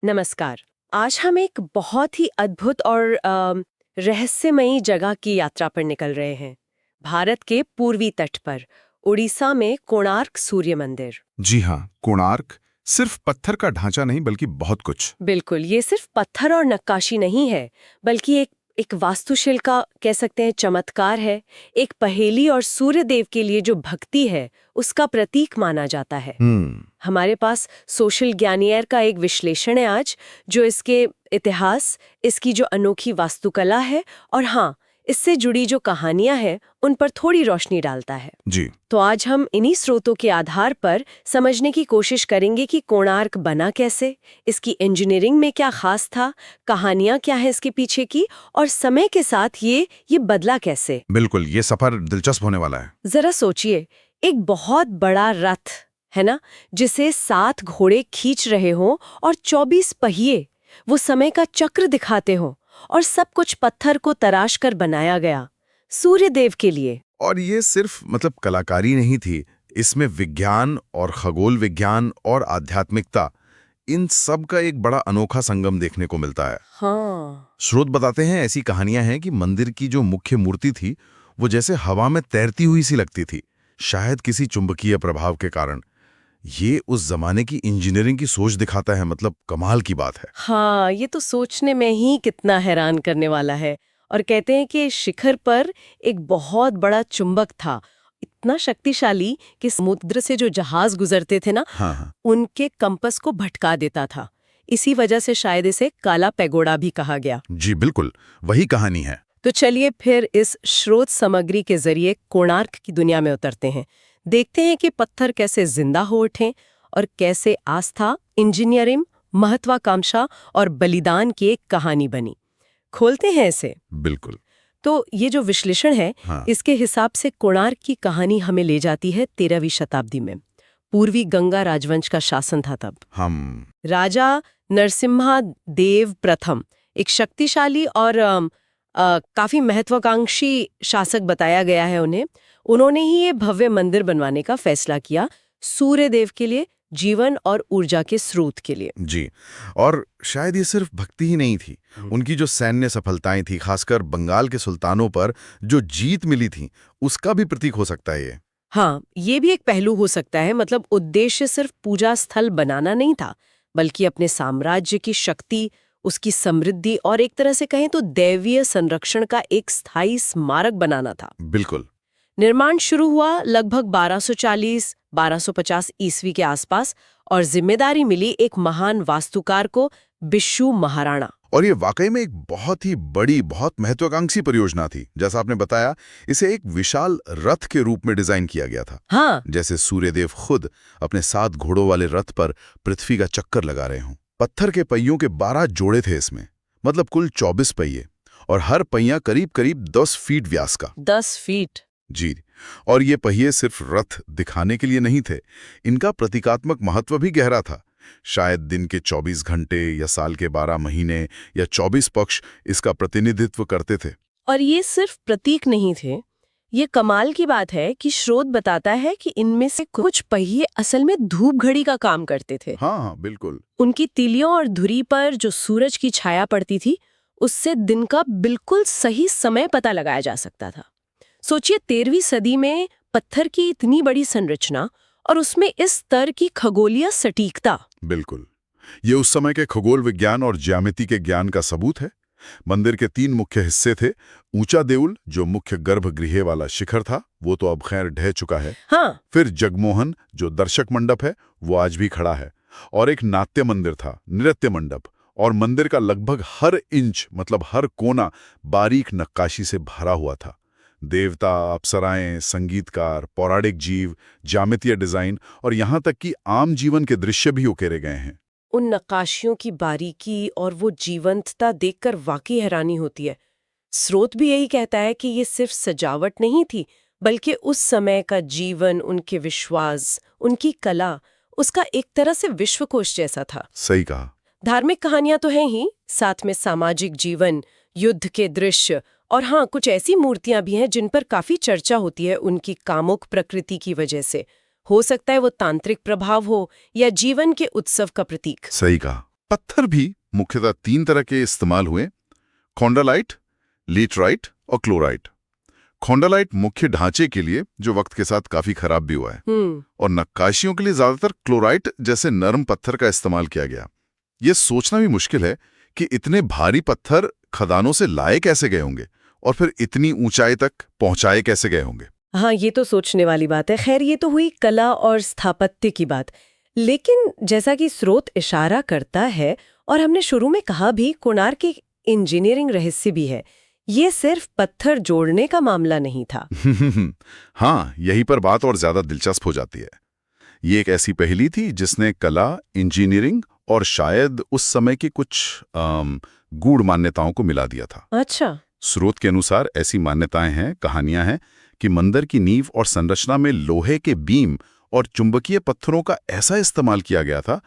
नमस्कार। आज हम एक बहुत ही अद्भुत और रहस्यमयी जगह की यात्रा पर निकल रहे हैं। भारत के पूर्वी तट पर, उड़ीसा में कोणार्क सूर्य मंदिर। जी हाँ, कोणार्क सिर्फ पत्थर का ढांचा नहीं बल्कि बहुत कुछ। बिल्कुल, ये सिर्फ पत्थर और नक्काशी नहीं है, बल्कि एक वास्तुशिल्प का कह सकते हैं चमत्कार है। एक पहेली और सूर्य देव के लिए जो भक्ति है, उसका प्रतीक माना जाता है। हमारे पास सोशल ज्ञानियर का एक विश्लेषण है आज, जो इसके इतिहास, इसकी जो अनोखी वास्तुकला है और हाँ, इससे जुड़ी जो कहानियां हैं, उन पर थोड़ी रोशनी डालता है। जी। तो आज हम इन्हीं स्रोतों के आधार पर समझने की कोशिश करेंगे कि कोणार्क बना कैसे, इसकी इंजीनियरिंग में क्या खास था, कहानियां क्या है इसके पीछे की, और समय के साथ ये बदला कैसे। बिल्कुल, ये सफर दिलचस्प होने वाला है। जरा सोचिए, एक बहुत बड़ा रथ है ना, जिसे 7 घोड़े खींच रहे हों और 24 पहिए, वो समय का चक्र दिखाते हों, और सब कुछ पत्थर को तराश कर बनाया गया सूर्य देव के लिए। और ये सिर्फ कलाकारी नहीं थी, इसमें विज्ञान और खगोल विज्ञान और आध्यात्मिकता, इन सब का एक बड़ा अनोखा संगम देखने को मिलता है। हाँ, स्रोत बताते हैं, ऐसी कहानियां हैं कि मंदिर की जो मुख्य मूर्ति थी वो जैसे हवा में तैरती हुई सी लगती थी, शायद किसी चुंबकीय प्रभाव के कारण। ये उस जमाने की इंजीनियरिंग की सोच दिखाता है, कमाल की बात है। हाँ, ये तो सोचने में ही कितना हैरान करने वाला है। और कहते हैं कि शिखर पर एक बहुत बड़ा चुंबक था, इतना शक्तिशाली कि समुद्र से जो जहाज गुजरते थे ना, हाँ हाँ। उनके कंपस को भटका देता था। इसी वजह से शायद इसे काला पैगोडा भी कहा गया। जी बिल्कुल, वही कहानी है। तो चलिए फिर इस स्रोत सामग्री के जरिए कोणार्क की दुनिया में उतरते हैं। देखते हैं कि पत्थर कैसे जिंदा हो उठे और कैसे आस्था, इंजीनियरिंग, महत्वाकांक्षा और बलिदान की एक कहानी बनी। खोलते हैं इसे। बिल्कुल। तो ये जो विश्लेषण है, हाँ। इसके हिसाब से कोणार्क की कहानी हमें ले जाती है 13वीं शताब्दी में। पूर्वी गंगा राजवंश का शासन था तब। हम राजा नरसिम्हा देव प्रथम एक शक्तिशाली और काफी महत्वाकांक्षी शासक बताया गया है उन्हें। उन्होंने ही ये भव्य मंदिर बनवाने का फैसला किया, सूर्य देव के लिए, जीवन और ऊर्जा के स्रोत के लिए। जी। और शायद ये सिर्फ भक्ति ही नहीं थी, उनकी जो सैन्य सफलताएं थी, खासकर बंगाल के सुल्तानों पर जो जीत मिली थी, उसका भी प्रतीक हो सकता है ये। हाँ, ये भी एक पहलू हो सकता है। मतलब उद्देश्य सिर्फ पूजा स्थल बनाना नहीं था, बल्कि अपने साम्राज्य की शक्ति, उसकी समृद्धि और एक तरह से कहें तो दैवीय संरक्षण का एक स्थायी स्मारक बनाना था। बिल्कुल। निर्माण शुरू हुआ लगभग 1240-1250 ईस्वी के आसपास, और जिम्मेदारी मिली एक महान वास्तुकार को, बिशु महाराणा। और ये वाकई में एक बहुत ही बड़ी, बहुत महत्वाकांक्षी परियोजना थी। जैसा आपने बताया, इसे एक विशाल रथ के रूप में डिजाइन किया गया था। हाँ, जैसे सूर्यदेव खुद अपने 7 घोड़ों वाले रथ पर पृथ्वी का चक्कर लगा रहे हों। पत्थर के पहियों के 12 जोड़े थे इसमें, कुल 24 पहिए, और हर पहिया करीब करीब 10 फीट व्यास का। 10 फीट। जी। और ये पहिए सिर्फ रथ दिखाने के लिए नहीं थे, इनका प्रतीकात्मक महत्व भी गहरा था। शायद दिन के 24 घंटे या साल के 12 महीने या 24 पक्ष इसका प्रतिनिधित्व करते थे। और ये सिर्फ प्रतीक नहीं थे। ये कमाल की बात है कि स्रोत बताता है कि इनमें से कुछ पहिए असल में धूप घड़ी का काम करते थे। हाँ हाँ बिल्कुल। उनकी तीलियों और धुरी पर जो सूरज की छाया पड़ती थी, उससे दिन का बिल्कुल सही समय पता लगाया जा सकता था। सोचिए, 13वीं सदी में पत्थर की इतनी बड़ी संरचना और उसमें इस स्तर की खगोलीय सटीकता। बिल्कुल, ये उस समय के खगोल विज्ञान और ज्यामिति के ज्ञान का सबूत है। मंदिर के 3 मुख्य हिस्से थे। ऊंचा देउल, जो मुख्य गर्भगृह वाला शिखर था, वो तो अब खैर ढह चुका है। हाँ, फिर जगमोहन, जो दर्शक मंडप है, वो आज भी खड़ा है। और एक नाट्य मंदिर था, नृत्य मंडप, और मंदिर का लगभग हर इंच, हर कोना बारीक नक्काशी से भरा हुआ था। देवता, अप्सराएं, संगीतकार, पौराणिक जीव, ज्यामितीय डिजाइन और यहाँ तक कि आम जीवन के दृश्य भी उकेरे गए हैं। उन नक्काशियों की बारीकी और वो जीवंतता देखकर वाकई हैरानी होती है। स्रोत भी यही कहता है कि ये सिर्फ सजावट नहीं थी, बल्कि उस समय का जीवन, उनके विश्वास, उनकी कला, उसका एक तरह से विश्वकोश जैसा था। सही कहा। धार्मिक कहानियां तो हैं ही, साथ में सामाजिक जीवन, युद्ध के दृश्य, और हाँ, कुछ ऐसी मूर्तियां भी हैं जिन पर काफी चर्चा होती है उनकी कामुक प्रकृति की वजह से। हो सकता है वो तांत्रिक प्रभाव हो या जीवन के उत्सव का प्रतीक। सही कहा। पत्थर भी मुख्यतः 3 तरह के इस्तेमाल हुए: खोंडालाइट, लेटराइट और क्लोराइट। खोंडालाइट मुख्य ढांचे के लिए, जो वक्त के साथ काफी खराब भी हुआ है, और नक्काशियों के लिए ज्यादातर क्लोराइट जैसे नरम पत्थर का इस्तेमाल किया गया। ये सोचना भी मुश्किल है कि इतने भारी पत्थर खदानों से लाए कैसे गए होंगे और फिर इतनी ऊंचाई तक पहुंचाए कैसे गए होंगे। हाँ, ये तो सोचने वाली बात है। खैर, ये तो हुई कला और स्थापत्य की बात, लेकिन जैसा कि स्रोत इशारा करता है और हमने शुरू में कहा भी, कोणार्क की इंजीनियरिंग रहस्य भी है। ये सिर्फ पत्थर जोड़ने का मामला नहीं था। हाँ, यहीं पर बात और ज्यादा दिलचस्प हो जाती है। ये एक ऐसी पहेली थी जिसने कला, इंजीनियरिंग और शायद उस समय की कुछ गूढ़ मान्यताओं को मिला दिया था। अच्छा। स्रोत के अनुसार ऐसी मान्यताएं हैं, कहानियां हैं कि मंदिर की नींव और संरचना में लोहे के बीम और चुंबकीय पत्थरों का ऐसा इस्तेमाल किया गया था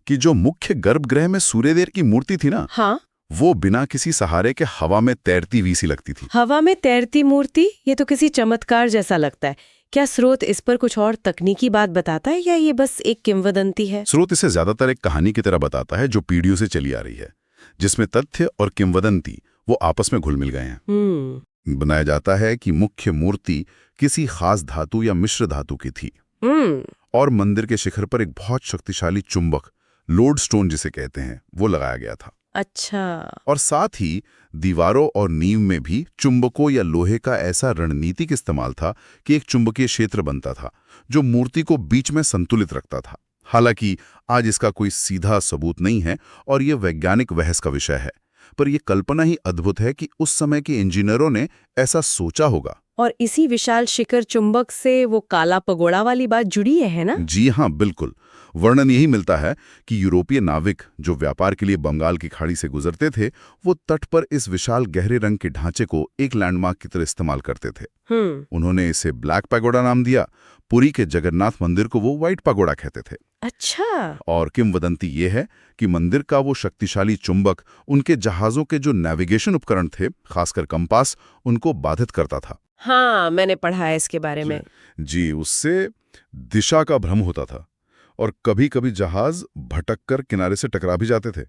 कि जो मुख्य गर्भगृह में सूर्यदेव की मूर्ति थी ना, हाँ, वो बिना किसी सहारे के हवा में तैरती हुई सी लगती थी। हवा में तैरती मूर्ति, ये तो किसी चमत्कार जैसा लगता है। क्या स्रोत इस पर कुछ और तकनीकी बात बताता है या ये बस एक किंवदंती है? स्रोत इसे ज्यादातर एक कहानी की तरह बताता है जो पीढ़ियों से चली आ रही है, जिसमें तथ्य और किंवदंती वो आपस में घुल मिल गए हैं। बनाया जाता है कि मुख्य मूर्ति किसी खास धातु या मिश्र धातु की थी और मंदिर के शिखर पर एक बहुत शक्तिशाली चुंबक, लोड स्टोन जिसे कहते हैं, वो लगाया गया था। अच्छा। और साथ ही दीवारों और नींव में भी चुंबकों या लोहे का ऐसा रणनीतिक इस्तेमाल था कि एक चुंबकीय क्षेत्र बनता था जो मूर्ति को बीच में संतुलित रखता था। हालांकि आज इसका कोई सीधा सबूत नहीं है और यह वैज्ञानिक बहस का विषय है, पर यह कल्पना ही अद्भुत है कि उस समय के इंजीनियरों ने ऐसा सोचा होगा। और इसी विशाल शिखर चुंबक से वो काला पगोड़ा वाली बात जुड़ी है ना? जी हाँ, बिल्कुल। वर्णन यही मिलता है कि यूरोपीय नाविक जो व्यापार के लिए बंगाल की खाड़ी से गुजरते थे, वो तट पर इस विशाल गहरे रंग के ढांचे को एक लैंडमार्क की तरह इस्तेमाल करते थे। उन्होंने इसे ब्लैक पैगोडा नाम दिया। पुरी के जगन्नाथ मंदिर को वो व्हाइट पैगोडा कहते थे। अच्छा। और किंवदंती ये है कि मंदिर का वो शक्तिशाली चुंबक उनके जहाजों के जो नेविगेशन उपकरण थे, खासकर कंपास, उनको बाधित करता था। हाँ, मैंने पढ़ा है इसके बारे में। जी, उससे दिशा का भ्रम होता था और कभी-कभी जहाज भटककर किनारे से टकरा भी जाते थे।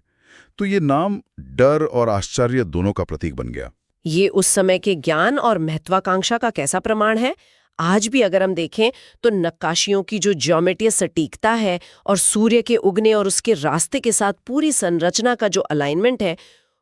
तो ये नाम डर और आश्चर्य दोनों का प्रतीक बन गया। ये उस समय के ज्ञान और महत्वाकांक्षा का कैसा प्रमाण है? आज भी अगर हम देखें तो नक्काशियों की जो ज्योमेट्रीय सटीकता है और सूर्य के उगने और उसके रास्ते के साथ पूरी संरचना का जो अलाइनमेंट है,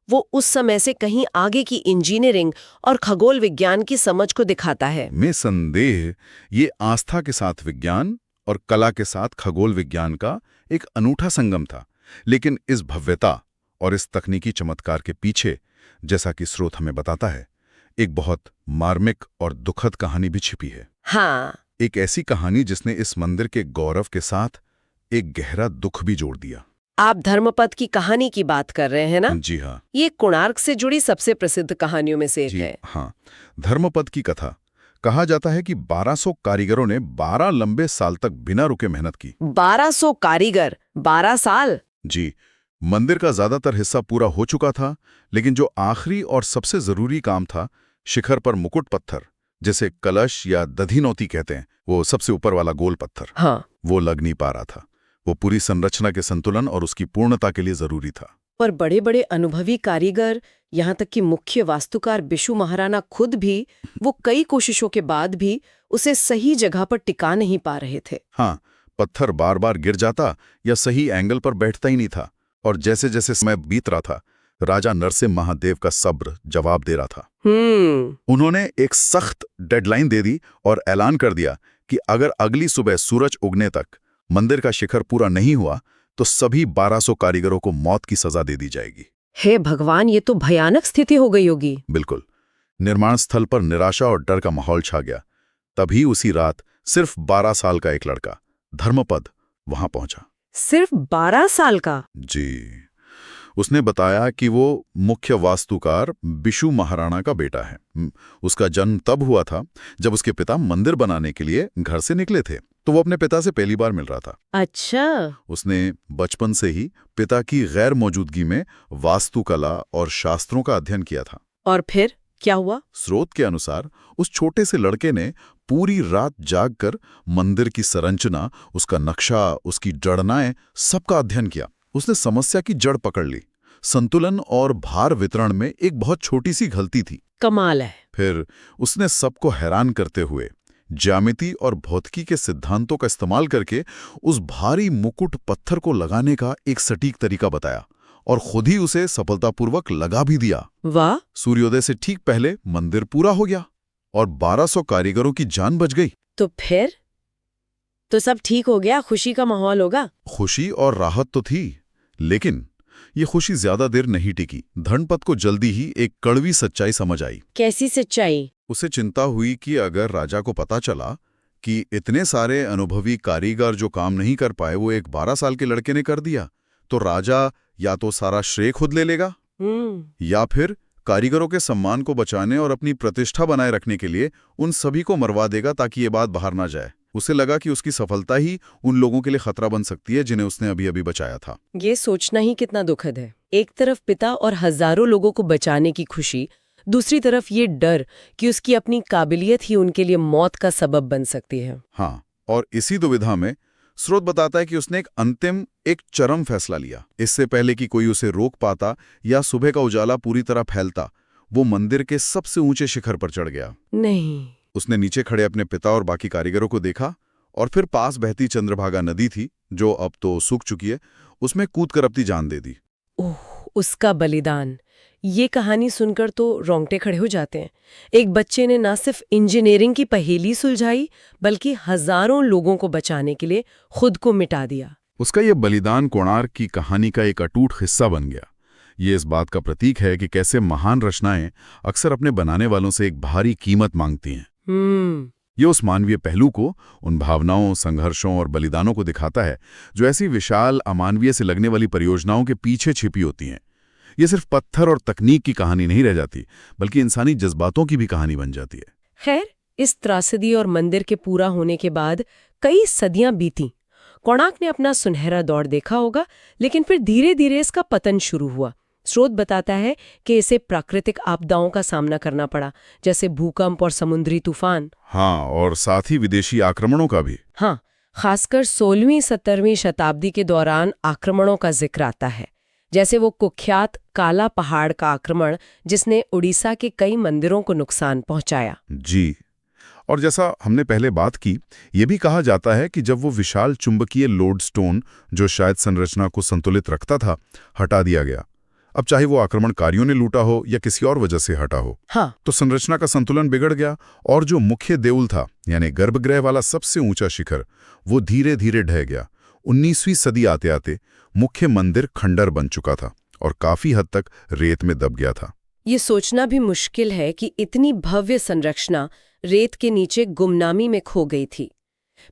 वो उस समय से कहीं आगे की इंजीनियरिंग और खगोल विज्ञान की समझ को दिखाता है। निसंदेह ये आस्था के साथ विज्ञान और कला के साथ खगोल विज्ञान का एक अनूठा संगम था। लेकिन इस भव्यता और इस तकनीकी चमत्कार के पीछे, जैसा कि स्रोत हमें बताता है, एक बहुत मार्मिक और दुखद कहानी भी छिपी है। हाँ, एक ऐसी कहानी जिसने इस मंदिर के गौरव के साथ एक गहरा दुख भी जोड़ दिया। आप धर्मपद की कहानी की बात कर रहे हैं ना? जी हाँ। ये कोणार्क से जुड़ी सबसे प्रसिद्ध कहानियों में से एक है। हाँ, धर्मपद की कथा। कहा जाता है कि 1200 कारीगरों ने 12 लंबे साल तक बिना रुके मेहनत की। 1200 कारीगर, 12 साल? जी। मंदिर का ज्यादातर हिस्सा पूरा हो चुका था, लेकिन जो आखिरी और सबसे जरूरी काम था, शिखर पर मुकुट पत्थर, जिसे कलश या दधिनौती कहते हैं, वो सबसे ऊपर वाला गोल पत्थर, हाँ, वो लग नहीं पा रहा था। वो पूरी संरचना के संतुलन और उसकी पूर्णता के लिए जरूरी था। पर बड़े बड़े अनुभवी कारीगर, यहाँ तक कि मुख्य वास्तुकार बिशु महाराणा खुद भी, वो कई कोशिशों के बाद भी उसे सही जगह पर टिका नहीं पा रहे थे। हाँ, पत्थर बार बार गिर जाता या सही एंगल पर बैठता ही नहीं था। और जैसे जैसे समय बीत रहा था, राजा नरसिम्हा महादेव का सब्र जवाब दे रहा था। उन्होंने एक सख्त डेडलाइन दे दी और ऐलान कर दिया कि अगर अगली सुबह सूरज उगने तक मंदिर का शिखर पूरा नहीं हुआ तो सभी 1200 कारीगरों को मौत की सजा दे दी जाएगी। हे भगवान, ये तो भयानक स्थिति हो गई होगी। बिल्कुल। निर्माण स्थल पर निराशा और डर का माहौल छा गया। तभी उसी रात सिर्फ 12 साल का एक लड़का धर्मपद वहां पहुंचा। सिर्फ 12 साल का? जी। उसने बताया कि वो मुख्य वास्तुकार बिशु महाराणा का बेटा है। उसका जन्म तब हुआ था जब उसके पिता मंदिर बनाने के लिए घर से निकले थे, तो वो अपने पिता से पहली बार मिल रहा था। अच्छा। उसने बचपन से ही पिता की गैर मौजूदगी में वास्तुकला और शास्त्रों का अध्ययन किया था। और फिर क्या हुआ? स्रोत के अनुसार उस छोटे से लड़के ने पूरी रात जागकर मंदिर की संरचना, उसका नक्शा, उसकी जड़नाएं, सबका अध्ययन किया। उसने समस्या की जड़ पकड़ ली। संतुलन और भार वितरण में एक बहुत छोटी सी गलती थी। कमाल है। फिर उसने सबको हैरान करते हुए ज्यामिति और भौतिकी के सिद्धांतों का इस्तेमाल करके उस भारी मुकुट पत्थर को लगाने का एक सटीक तरीका बताया और खुद ही उसे सफलतापूर्वक लगा भी दिया। वाह। सूर्योदय से ठीक पहले मंदिर पूरा हो गया और 1200 कारीगरों की जान बच गई। तो फिर तो सब ठीक हो गया, खुशी का माहौल होगा। खुशी और राहत तो थी, लेकिन ये खुशी ज्यादा देर नहीं टिकी। धनपत को जल्दी ही एक कड़वी सच्चाई समझ आई। कैसी सच्चाई? उसे चिंता हुई कि अगर राजा को पता चला कि इतने सारे अनुभवी कारीगर जो काम नहीं कर पाए वो एक 12 साल के लड़के ने कर दिया, तो राजा या तो सारा श्रेय खुद ले लेगा या फिर कारीगरों के सम्मान को बचाने और अपनी प्रतिष्ठा बनाए रखने के लिए उन सभी को मरवा देगा ताकि ये बात बाहर ना जाए। उसे लगा कि उसकी सफलता ही उन लोगों के लिए खतरा बन सकती है जिन्हें उसने अभी अभी बचाया था। ये सोचना ही कितना दुखद है। एक तरफ पिता और हजारों लोगों को बचाने की खुशी, दूसरी तरफ ये डर कि उसकी अपनी काबिलियत ही उनके लिए मौत का सबब बन सकती है। हाँ, और इसी दुविधा में स्रोत बताता है कि उसने एक चरम फैसला लिया। इससे पहले कि कोई उसे रोक पाता या सुबह का उजाला पूरी तरह फैलता, वो मंदिर के सबसे ऊंचे शिखर पर चढ़ गया। नहीं। उसने नीचे खड़े अपने पिता और बाकी कारीगरों को देखा और फिर पास बहती चंद्रभागा नदी थी, जो अब तो सूख चुकी है, उसमें कूदकर अपनी जान दे दी। ओह, उसका बलिदान! ये कहानी सुनकर तो रोंगटे खड़े हो जाते हैं। एक बच्चे ने न सिर्फ इंजीनियरिंग की पहेली सुलझाई, बल्कि हजारों लोगों को बचाने के लिए खुद को मिटा दिया। उसका ये बलिदान कोणार्क की कहानी का एक अटूट हिस्सा बन गया। ये इस बात का प्रतीक है कि कैसे महान रचनाएं अक्सर अपने बनाने वालों से एक भारी कीमत मांगती हैं। ये उस मानवीय पहलू को, उन भावनाओं, संघर्षों और बलिदानों को दिखाता है जो ऐसी विशाल, अमानवीय से लगने वाली परियोजनाओं के पीछे छिपी होती हैं। ये सिर्फ पत्थर और तकनीक की कहानी नहीं रह जाती, बल्कि इंसानी जज्बातों की भी कहानी बन जाती है। खैर, इस त्रासदी और मंदिर के पूरा होने के बाद कई सदियां बीती। कोणार्क ने अपना सुनहरा दौर देखा होगा, लेकिन फिर धीरे धीरे इसका पतन शुरू हुआ। स्रोत बताता है कि इसे प्राकृतिक आपदाओं का सामना करना पड़ा, जैसे भूकंप और समुद्री तूफान। हाँ, और साथ ही विदेशी आक्रमणों का भी। हाँ, खासकर 16वीं-17वीं शताब्दी के दौरान आक्रमणों का जिक्र आता है, जैसे वो कुख्यात काला पहाड़ का आक्रमण जिसने उड़ीसा के कई मंदिरों को नुकसान पहुंचाया। जी, और जैसा हमने पहले बात की, ये भी कहा जाता है कि जब वो विशाल चुंबकीय लोडस्टोन, जो शायद संरचना को संतुलित रखता था, हटा दिया गया, अब चाहे वो आक्रमणकारियों ने लूटा हो या किसी और वजह से हटा हो, हाँ, तो संरचना का संतुलन बिगड़ गया और जो मुख्य देउल था, यानी गर्भगृह वाला सबसे ऊंचा शिखर, वो धीरे धीरे ढह गया। 19वीं सदी आते आते मुख्य मंदिर खंडर बन चुका था और काफी हद तक रेत में दब गया था। ये सोचना भी मुश्किल है कि इतनी भव्य संरचना रेत के नीचे गुमनामी में खो गई थी।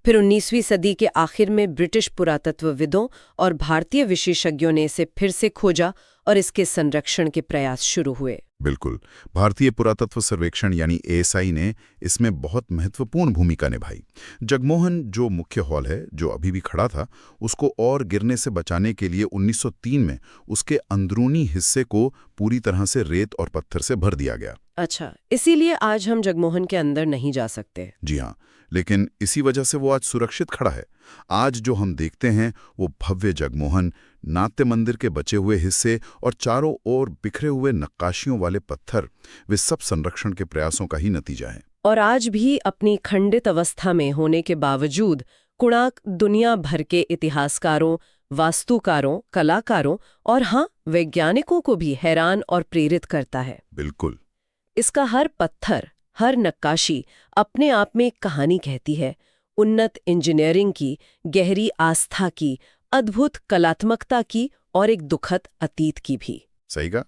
फिर 19वीं सदी के आखिर में ब्रिटिश पुरातत्वविदों और भारतीय विशेषज्ञों ने इसे फिर से खोजा और इसके संरक्षण के प्रयास शुरू हुए। बिल्कुल, भारतीय पुरातत्व सर्वेक्षण यानी ASI ने इसमें बहुत महत्वपूर्ण भूमिका निभाई। जगमोहन, जो मुख्य हॉल है, जो अभी भी खड़ा था, उसको और गिरने से बचाने के लिए 1903 में उसके अंदरूनी हिस्से को पूरी तरह से रेत और पत्थर से भर दिया गया। अच्छा, इसीलिए आज हम जगमोहन के अंदर नहीं जा सकते। जी हाँ, लेकिन इसी वजह से वो आज सुरक्षित खड़ा है। आज जो हम देखते हैं वो भव्य जगमोहन, नाट्य मंदिर के बचे हुए हिस्से और चारों ओर बिखरे हुए नक्काशियों वाले पत्थर, वे सब संरक्षण के प्रयासों का ही नतीजा है। और आज भी अपनी खंडित अवस्था में होने के बावजूद कोणार्क दुनिया भर के इतिहासकारों, वास्तुकारों, कलाकारों और हाँ, वैज्ञानिकों को भी हैरान और प्रेरित करता है। बिल्कुल। इसका हर पत्थर, हर नक्काशी अपने आप में एक कहानी कहती है, उन्नत इंजीनियरिंग की, गहरी आस्था की, अद्भुत कलात्मकता की और एक दुखद अतीत की भी। सही कहा।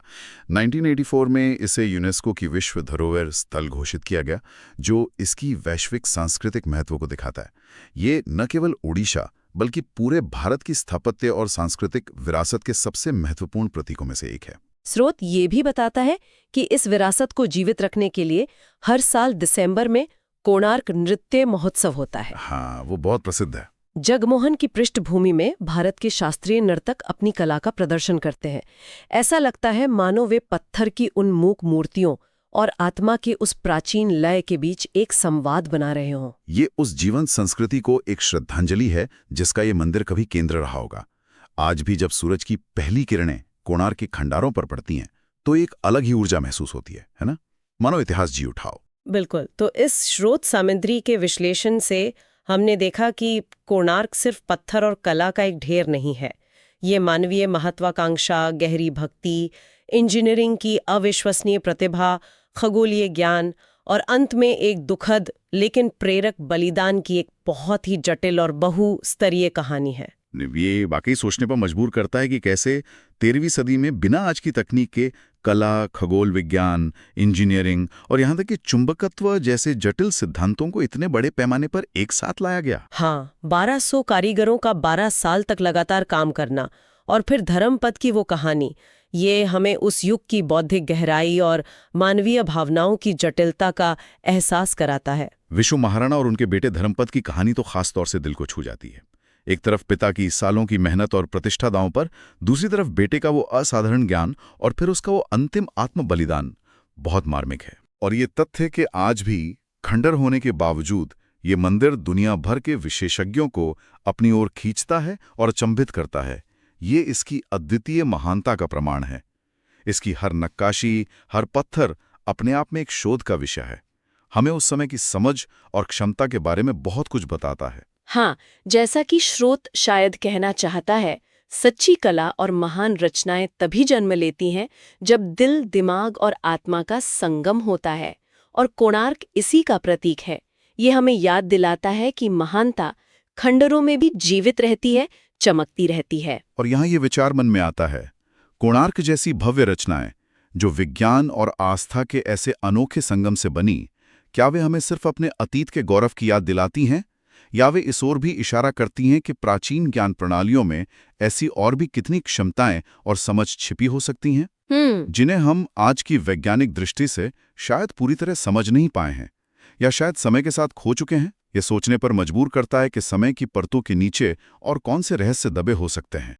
1984 में इसे यूनेस्को की विश्व धरोहर स्थल घोषित किया गया, जो इसकी वैश्विक सांस्कृतिक महत्व को दिखाता है। ये न केवल ओडिशा बल्कि पूरे भारत की स्थापत्य और सांस्कृतिक विरासत के सबसे महत्वपूर्ण प्रतीकों में से एक है। स्रोत ये भी बताता है कि इस विरासत को जीवित रखने के लिए हर साल दिसंबर में कोणार्क नृत्य महोत्सव होता है। हाँ, वो बहुत प्रसिद्ध है। जगमोहन की पृष्ठभूमि में भारत के शास्त्रीय नर्तक अपनी कला का प्रदर्शन करते हैं। ऐसा लगता है मानो वे पत्थर की उन मूक मूर्तियों और आत्मा के उस प्राचीन लय के बीच एक संवाद बना रहे हों। ये उस जीवंत संस्कृति को एक श्रद्धांजलि है जिसका ये मंदिर कभी केंद्र रहा होगा। आज भी जब सूरज की पहली किरणें कोणार्क के खंडारों पर पड़ती हैं तो एक अलग ही ऊर्जा महसूस होती है ना? मानो इतिहास जी उठाओ। बिल्कुल। तो इस स्रोत सामग्री के विश्लेषण से हमने देखा कि कोणार्क सिर्फ पत्थर और कला का एक ढेर नहीं है। ये मानवीय महत्वाकांक्षा, गहरी भक्ति, इंजीनियरिंग की अविश्वसनीय प्रतिभा, खगोलीय ज्ञान और अंत में एक दुखद लेकिन प्रेरक बलिदान की एक बहुत ही जटिल और बहुस्तरीय कहानी है। ये वाकई सोचने पर मजबूर करता है कि कैसे 13वीं सदी में बिना आज की तकनीक के कला, खगोल विज्ञान, इंजीनियरिंग और यहाँ तक कि चुंबकत्व जैसे जटिल सिद्धांतों को इतने बड़े पैमाने पर एक साथ लाया गया। हाँ, 1200 कारीगरों का 12 साल तक लगातार काम करना और फिर धर्मपद की वो कहानी, ये हमें उस युग की बौद्धिक गहराई और मानवीय भावनाओं की जटिलता का एहसास कराता है। विशु महाराणा और उनके बेटे धर्मपद की कहानी तो खास तौर से दिल को छू जाती है। एक तरफ पिता की सालों की मेहनत और प्रतिष्ठा दांव पर, दूसरी तरफ बेटे का वो असाधारण ज्ञान और फिर उसका वो अंतिम आत्म बलिदान बहुत मार्मिक है। और ये तथ्य कि आज भी खंडर होने के बावजूद ये मंदिर दुनिया भर के विशेषज्ञों को अपनी ओर खींचता है और अचंभित करता है, ये इसकी अद्वितीय महानता का प्रमाण है। इसकी हर नक्काशी, हर पत्थर अपने आप में एक शोध का विषय है। हमें उस समय की समझ और क्षमता के बारे में बहुत कुछ बताता है। हाँ, जैसा कि स्रोत शायद कहना चाहता है, सच्ची कला और महान रचनाएं तभी जन्म लेती हैं जब दिल, दिमाग और आत्मा का संगम होता है, और कोणार्क इसी का प्रतीक है। ये हमें याद दिलाता है कि महानता खंडरों में भी जीवित रहती है, चमकती रहती है। और यहाँ ये विचार मन में आता है, कोणार्क जैसी भव्य रचनाएं जो विज्ञान और आस्था के ऐसे अनोखे संगम से बनी, क्या वे हमें सिर्फ अपने अतीत के गौरव की याद दिलाती हैं, या वे इस ओर भी इशारा करती हैं कि प्राचीन ज्ञान प्रणालियों में ऐसी और भी कितनी क्षमताएं और समझ छिपी हो सकती हैं, जिन्हें हम आज की वैज्ञानिक दृष्टि से शायद पूरी तरह समझ नहीं पाए हैं, या शायद समय के साथ खो चुके हैं? ये सोचने पर मजबूर करता है कि समय की परतों के नीचे और कौन से रहस्य दबे हो सकते हैं।